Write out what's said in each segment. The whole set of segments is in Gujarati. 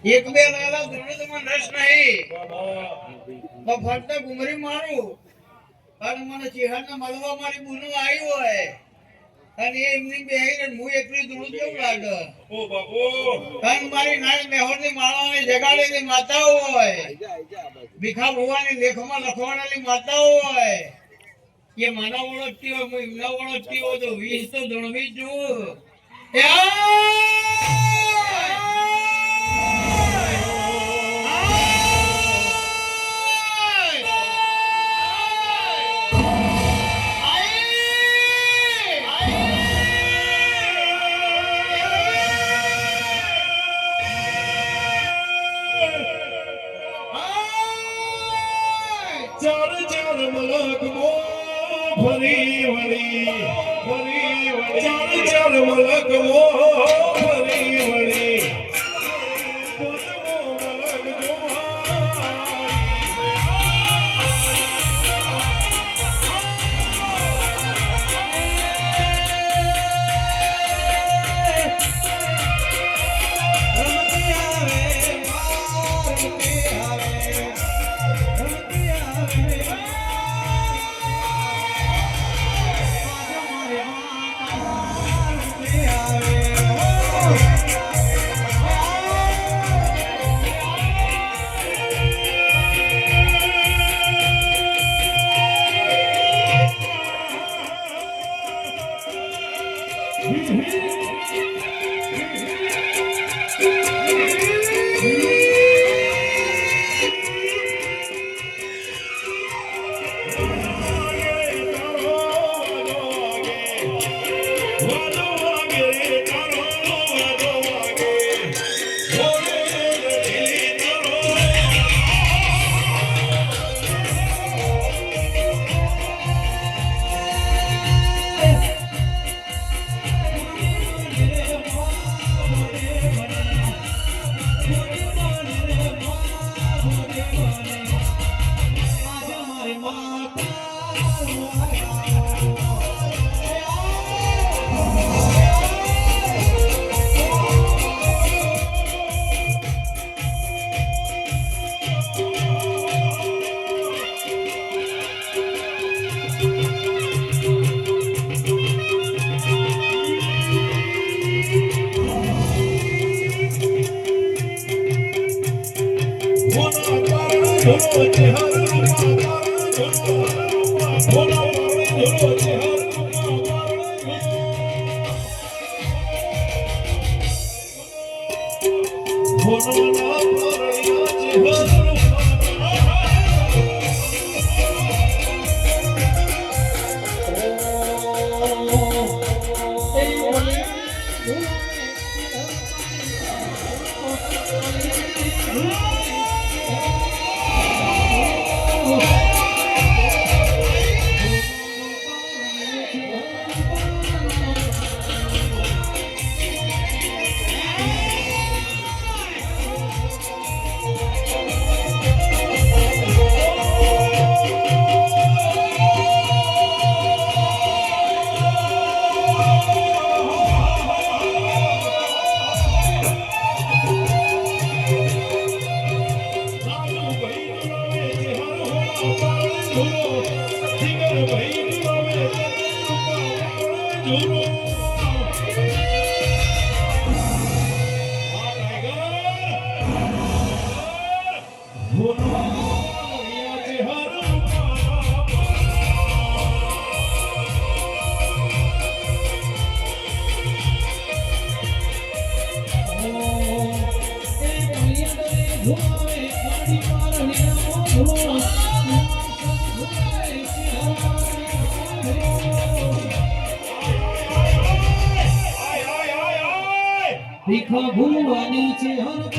એક બે લાલા ધોણે તો મને રસ નહીં તો ફરતા ઘુમરી મારું અને મને ચિહાડના મળવા મારી બુનો આવી હોય અને એમની બેહીને હું એકલી ધૂળ કેવું લાગે ઓ બાપુ કાન મારી નાની મેહોરની માળાની જગાડેલી માતાઓ હોય ભીખા ભુવાની લેખમાં લખવાનાલી માતાઓ હોય એ માના ઓળખતી હોય હું એમના ઓળખતી હોય તો 20 તો ધણવી જ જોઉં ચાર ચાર મલક મો ફરી વળી ચાર ચાર મલક મો ફરી વળી ભીખા ભુવાની છે હર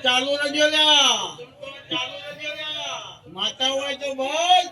ચાલુ રજો માતા હોય તો બોલ